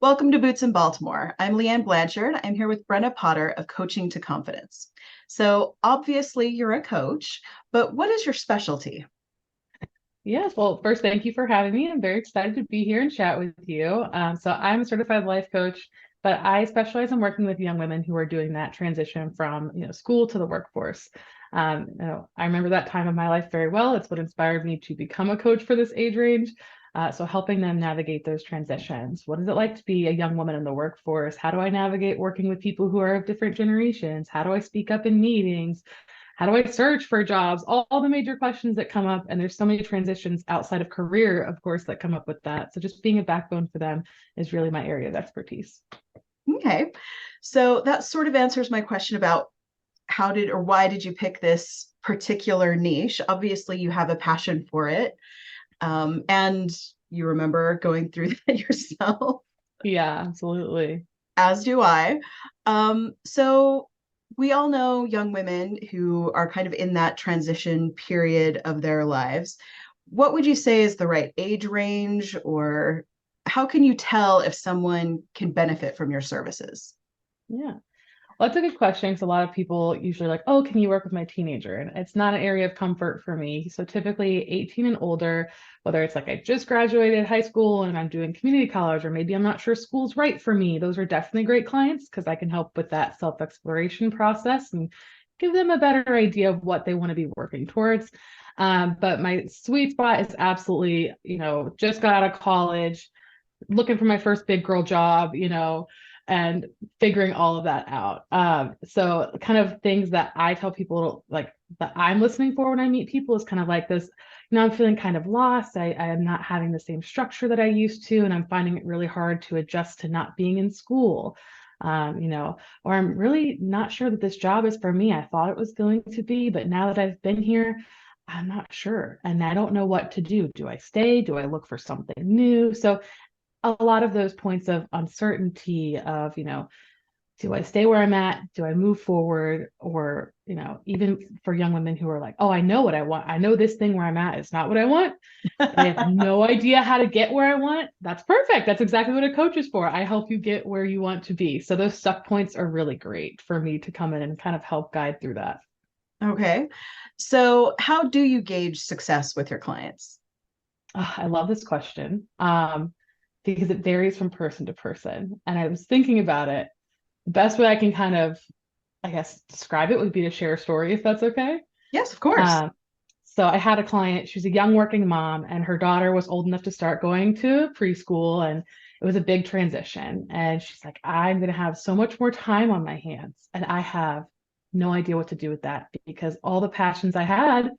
Welcome to Boots in Baltimore. I'm LeeAnn Blanchard. I'm here with Brenna Potter of Coaching to Confidence. So, obviously, you're a coach, but what is your specialty? Yes, well, first, thank you for having me. I'm very excited to be here and chat with you. So I'm a certified life coach, but I specialize in working with young women who are doing that transition from, school to the workforce. I remember that time of my life very well. It's what inspired me to become a coach for this age range. So helping them navigate those transitions. What is it like to be a young woman in the workforce? How do I navigate working with people who are of different generations? How do I speak up in meetings? How do I search for jobs? All the major questions that come up. And there's so many transitions outside of career, of course, that come up with that. So just being a backbone for them is really my area of expertise. Okay. So, that sort of answers my question about how did or why did you pick this particular niche? Obviously, you have a passion for it. And you remember going through that yourself, Yeah, absolutely. as do I. So, we all know young women who are kind of in that transition period of their lives. What would you say is the right age range, or how can you tell if someone can benefit from your services? Yeah. Well, that's a good question because a lot of people usually like, oh, can you work with my teenager? And it's not an area of comfort for me. So typically 18 and older, whether it's like I just graduated high school and I'm doing community college, or maybe I'm not sure school's right for me. Those are definitely great clients because I can help with that self-exploration process and give them a better idea of what they want to be working towards. But my sweet spot is absolutely, just got out of college, looking for my first big girl job, and figuring all of that out. So kind of things that I tell people like that I'm listening for when I meet people is kind of like this, I'm feeling kind of lost. I am not having the same structure that I used to, and I'm finding it really hard to adjust to not being in school. Or I'm really not sure that this job is for me. I thought it was going to be, but now that I've been here, I'm not sure. And I don't know what to do. Do I stay? Do I look for something new? So a lot of those points of uncertainty of, do I stay where I'm at? Do I move forward? Or, even for young women who are like, oh, I know what I want. I know this thing where I'm at is not what I want. I have no idea how to get where I want. That's perfect. That's exactly what a coach is for. I help you get where you want to be. So those stuck points are really great for me to come in and kind of help guide through that. Okay. So, how do you gauge success with your clients? I love this question because it varies from person to person. And I was thinking about it. The best way I can kind of, I guess, describe it would be to share a story, if that's okay. Yes, of course. Um, so I had a client, she was a young working mom, and her daughter was old enough to start going to preschool, and it was a big transition. And she's like, I'm going to have so much more time on my hands, and I have no idea what to do with that because all the passions I had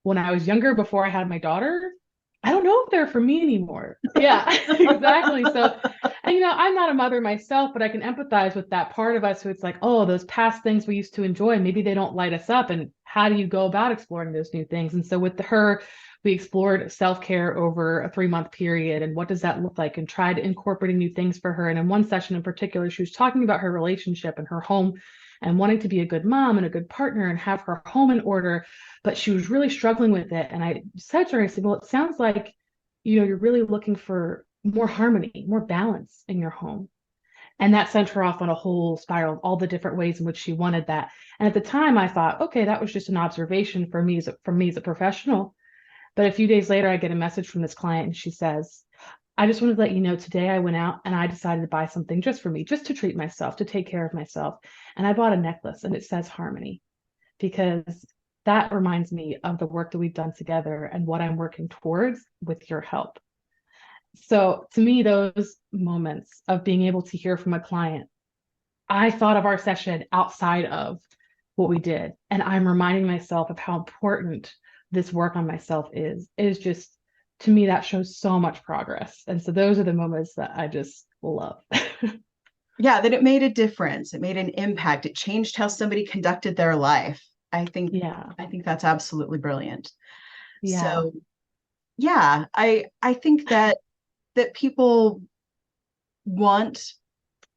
when I was younger before I had my daughter, I don't know if they're for me anymore. Yeah, exactly. So, and I'm not a mother myself, but I can empathize with that part of us who it's like, oh, those past things we used to enjoy, maybe they don't light us up. And how do you go about exploring those new things? And so with her, we explored self-care over a 3-month period and what does that look like and tried incorporating new things for her. And in one session in particular, she was talking about her relationship and her home and wanting to be a good mom and a good partner and have her home in order, but she was really struggling with it. And I said to her, I said, well, it sounds like, you're really looking for more harmony, more balance in your home. And that sent her off on a whole spiral of all the different ways in which she wanted that. And at the time I thought, okay, that was just an observation for me as a professional. But a few days later, I get a message from this client and she says, I just wanted to let you know today I went out and I decided to buy something just for me, just to treat myself, to take care of myself. And I bought a necklace and it says harmony because that reminds me of the work that we've done together and what I'm working towards with your help. So to me, those moments of being able to hear from a client, I thought of our session outside of what we did. And I'm reminding myself of how important this work on myself is just, to me, that shows so much progress. And so those are the moments that I just love. Yeah, that it made a difference. It made an impact. It changed how somebody conducted their life. I think Yeah. I think that's absolutely brilliant. Yeah. So, yeah, I think that people want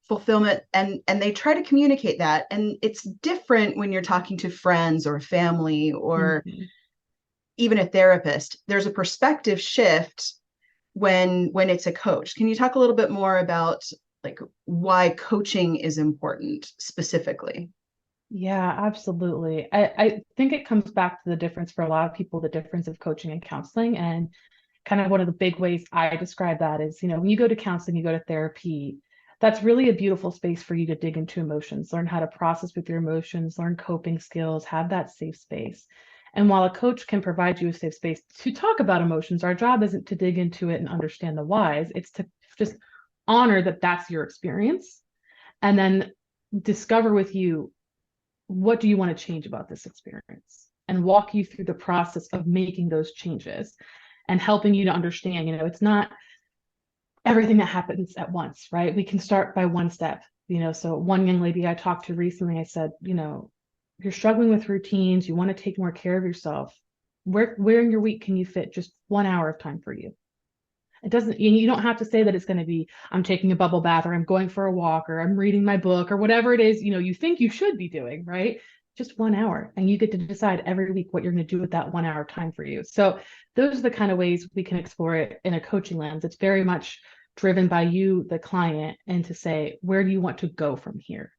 fulfillment and they try to communicate that, and it's different when you're talking to friends or family or Mhm. even a therapist. There's a perspective shift when it's a coach. Can you talk a little bit more about like why coaching is important specifically. Yeah, absolutely. I think it comes back to the difference for a lot of people, the difference of coaching and counseling. And kind of one of the big ways I describe that is, when you go to counseling, you go to therapy, that's really a beautiful space for you to dig into emotions, learn how to process with your emotions, learn coping skills, have that safe space. And while a coach can provide you a safe space to talk about emotions, our job isn't to dig into it and understand the whys, it's to just honor that that's your experience and then discover with you what do you want to change about this experience and walk you through the process of making those changes and helping you to understand, it's not everything that happens at once, right? We can start by one step, so one young lady I talked to recently, I said, you're struggling with routines, you want to take more care of yourself. Where in your week can you fit just 1 hour of time for you? It doesn't, you don't have to say that it's going to be, I'm taking a bubble bath or I'm going for a walk or I'm reading my book or whatever it is, you think you should be doing, right? Just 1 hour. And you get to decide every week what you're going to do with that 1 hour time for you. So those are the kind of ways we can explore it in a coaching lens. It's very much driven by you, the client, and to say, where do you want to go from here?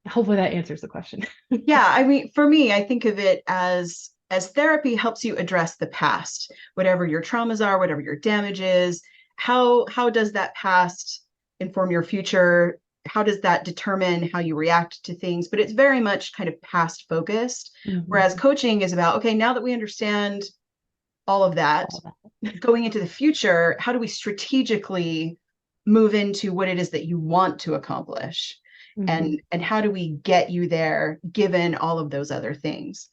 Hopefully that answers the question. Yeah, I mean, for me, I think of it as therapy helps you address the past, whatever your traumas are, whatever your damage is. How does that past inform your future? How does that determine how you react to things? But it's very much kind of past focused. Whereas Mm-hmm. coaching is about, okay, now that we understand all of that, All that. going into the future, how do we strategically move into what it is that you want to accomplish? Mm-hmm. And how do we get you there given all of those other things?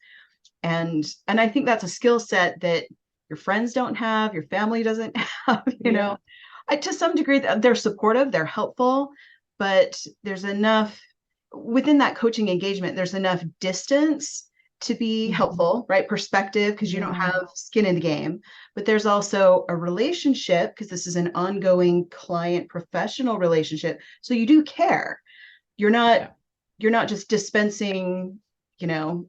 And I think that's a skill set that your friends don't have, your family doesn't have, Yeah. to some degree they're supportive, they're helpful, but there's enough within that coaching engagement, there's enough distance to be Mm-hmm. helpful, right? Perspective, because you don't Yeah. have skin in the game, but there's also a relationship because this is an ongoing client professional relationship. So you do care. You're not Yeah. you're not just dispensing, you know,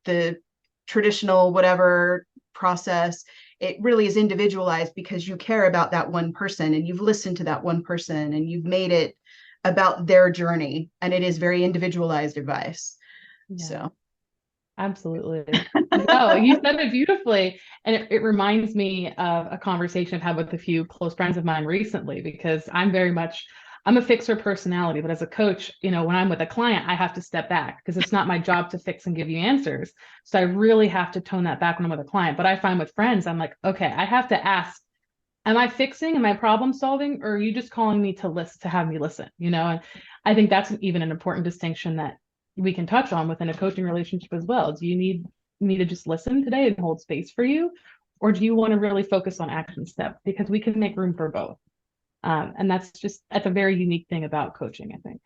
the traditional whatever process. It really is individualized because you care about that one person and you've listened to that one person and you've made it about their journey, and it is very individualized advice. Yeah. So Absolutely. No, you said it beautifully. And it reminds me of a conversation I've had with a few close friends of mine recently, because I'm a fixer personality, but as a coach, when I'm with a client, I have to step back because it's not my job to fix and give you answers. So I really have to tone that back when I'm with a client. But I find with friends, I'm like, okay, I have to ask, am I fixing? Am I problem solving? Or are you just calling me to listen, to have me listen? And I think that's even an important distinction that we can touch on within a coaching relationship as well. Do you need me to just listen today and hold space for you? Or do you want to really focus on action steps? Because we can make room for both. And that's a very unique thing about coaching, I think.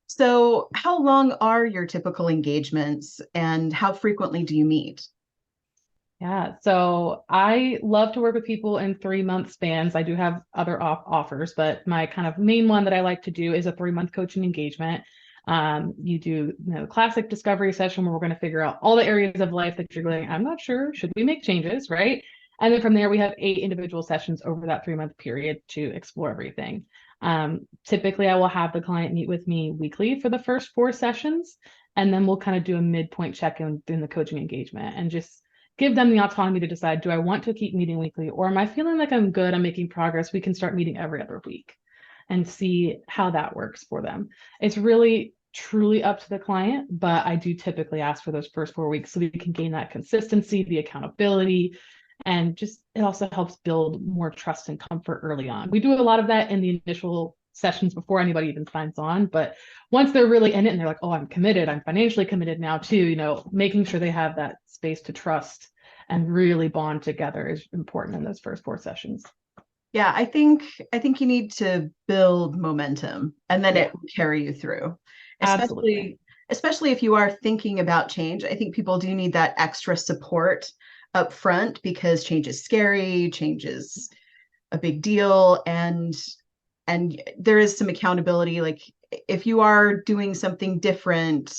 so how long are your typical engagements and how frequently do you meet? Yeah. So I love to work with people in 3 month spans. I do have other offers, but my kind of main one that I like to do is a 3 month coaching engagement. You do, classic discovery session where we're going to figure out all the areas of life that you're going, I'm not sure, should we make changes, right? And then from there, we have 8 individual sessions over that 3 month period to explore everything. Typically, I will have the client meet with me weekly for the first 4 sessions, and then we'll kind of do a midpoint check-in in the coaching engagement and just give them the autonomy to decide, do I want to keep meeting weekly, or am I feeling like I'm good, I'm making progress, we can start meeting every other week and see how that works for them. It's really truly up to the client, but I do typically ask for those first 4 weeks so we can gain that consistency, the accountability, and just it also helps build more trust and comfort early on. We do a lot of that in the initial sessions before anybody even signs on, but once they're really in it and they're like, oh, I'm committed, I'm financially committed now too, making sure they have that space to trust and really bond together is important in those first 4 sessions. Yeah, I think you need to build momentum and then Yeah, it will carry you through. absolutely. Especially if you are thinking about change. I think people do need that extra support up front because change is scary, change is a big deal, and there is some accountability. Like if you are doing something different,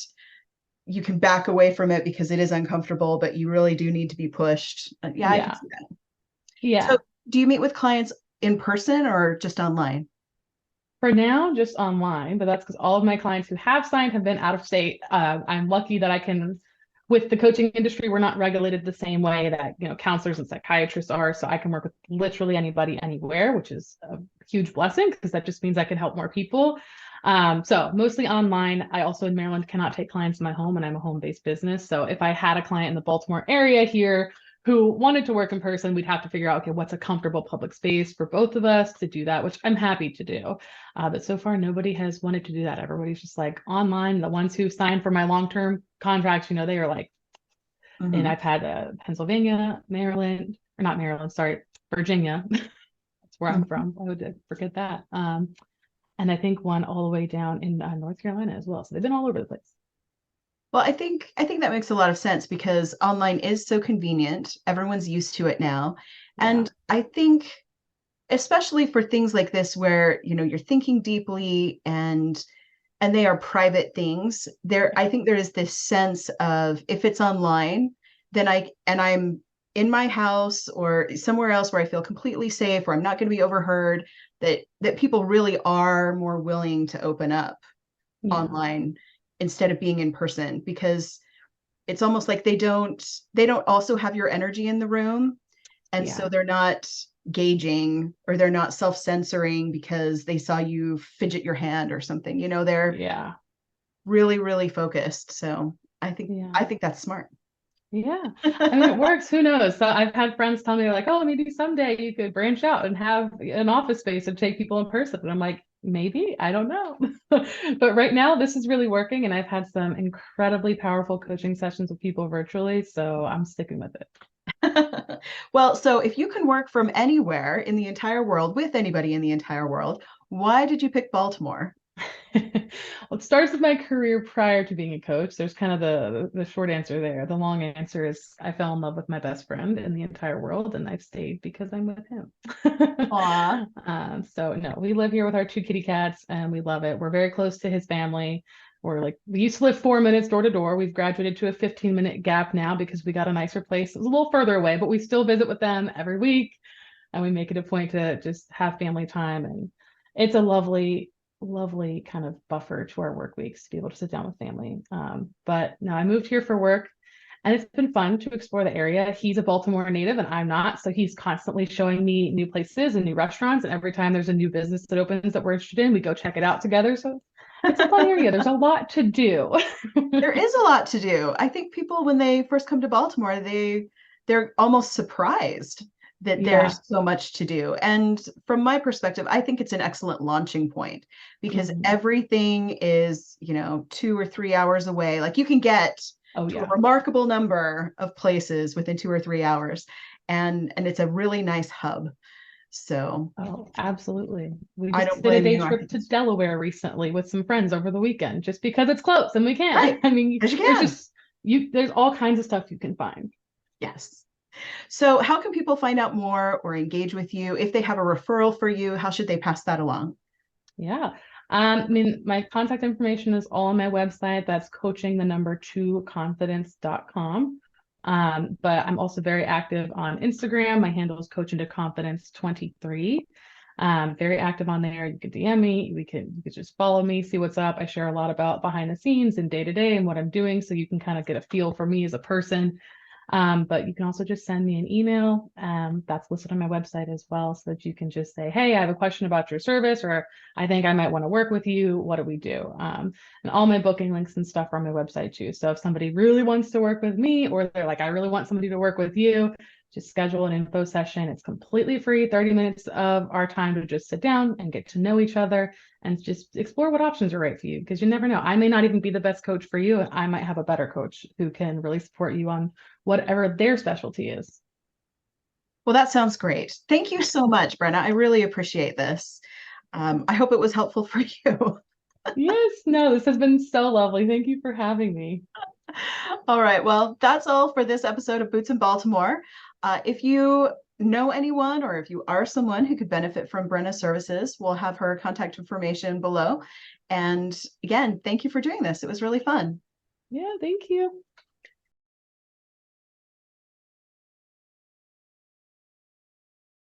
you can back away from it because it is uncomfortable, but you really do need to be pushed. Yeah, I can Yeah. see that. So Yeah. do you meet with clients in person or just online? For now, just online, but that's because all of my clients who have signed have been out of state. I'm lucky that I can, with the coaching industry, we're not regulated the same way that, counselors and psychiatrists are. So I can work with literally anybody, anywhere, which is a huge blessing because that just means I can help more people. So mostly online. I also in Maryland cannot take clients in my home, and I'm a home-based business. So if I had a client in the Baltimore area here who wanted to work in person, we'd have to figure out, okay, what's a comfortable public space for both of us to do that, which I'm happy to do. But so far, nobody has wanted to do that. Everybody's just like online. The ones who signed for my long-term contracts, they are like, and Mhm. I've had Pennsylvania, Maryland, or not Maryland, sorry, Virginia. That's where I'm Mhm. from. I would forget that. And I think one all the way down in North Carolina as well. So they've been all over the place. Well, I think that makes a lot of sense because online is so convenient. Everyone's used to it now. Yeah. And I think especially for things like this where, you're thinking deeply and they are private things, I think there is this sense of if it's online, then I'm in my house or somewhere else where I feel completely safe, where I'm not going to be overheard, that people really are more willing to open up Yeah. online instead of being in person because it's almost like they don't also have your energy in the room, and so Yeah. they're not gauging or they're not self-censoring because they saw you fidget your hand or something. They're Yeah. really really focused. So i think Yeah. i think that's smart. Yeah. I mean, it works. Who knows? So I've had friends tell me like, oh, maybe someday you could branch out and have an office space and take people in person. And I'm like, maybe, I don't know. But right now, this is really working. And I've had some incredibly powerful coaching sessions with people virtually. So I'm sticking with it. Well, so if you can work from anywhere in the entire world with anybody in the entire world, why did you pick Baltimore? Well, it starts with my career prior to being a coach. There's kind of the short answer there. The long answer is I fell in love with my best friend in the entire world, and I've stayed because I'm with him. Aw. So no, we live here with our two kitty cats, and we love it. We're very close to his family. We used to live 4 minutes door to door. We've graduated to a 15-minute gap now because we got a nicer place. It's a little further away, but we still visit with them every week, and we make it a point to just have family time. And it's a lovely kind of buffer to our work weeks to be able to sit down with family. But no, I moved here for work, and it's been fun to explore the area. He's a Baltimore native and I'm not, so he's constantly showing me new places and new restaurants. And every time there's a new business that opens that we're interested in, we go check it out together. So it's a fun area. There's a lot to do. There is a lot to do. I think people, when they first come to Baltimore, they're almost surprised that Yeah. there's so much to do. And from my perspective, I think it's an excellent launching point because Mhm. everything is, 2 or 3 hours away. Like you can get Oh to a yeah. remarkable number of places within 2 or 3 hours, and it's a really nice hub. So Oh, absolutely. We I just don't did a blame day you. I trip think to it's Delaware recently with some friends over the weekend just because it's close and we can. right I mean, because you there's can. just there's all kinds of stuff you can find. Yes. So, how can people find out more or engage with you? If they have a referral for you, how should they pass that along? Yeah. I mean, my contact information is all on my website. That's coaching the number two confidence.com. But I'm also very active on Instagram. My handle is coaching to confidence 23. Very active on there. You can DM me. You could just follow me, see what's up. I share a lot about behind the scenes and day to day and what I'm doing, so you can kind of get a feel for me as a person. But you can also just send me an email. That's listed on my website as well, so that you can just say, hey, I have a question about your service, or I think I might want to work with you. What do we do? And all my booking links and stuff are on my website too. So if somebody really wants to work with me, or they're like, I really want somebody to work with you, just schedule an info session. It's completely free, 30 minutes of our time to just sit down and get to know each other and just explore what options are right for you. Because you never know. I may not even be the best coach for you, and I might have a better coach who can really support you on whatever their specialty is. Well, that sounds great. Thank you so much, Brenna. I really appreciate this. I hope it was helpful for you. Yes, no, this has been so lovely. Thank you for having me. All right. Well, that's all for this episode of Boots in Baltimore. If you know anyone or if you are someone who could benefit from Brenna's services, we'll have her contact information below. And again, thank you for doing this. It was really fun. Yeah, thank you.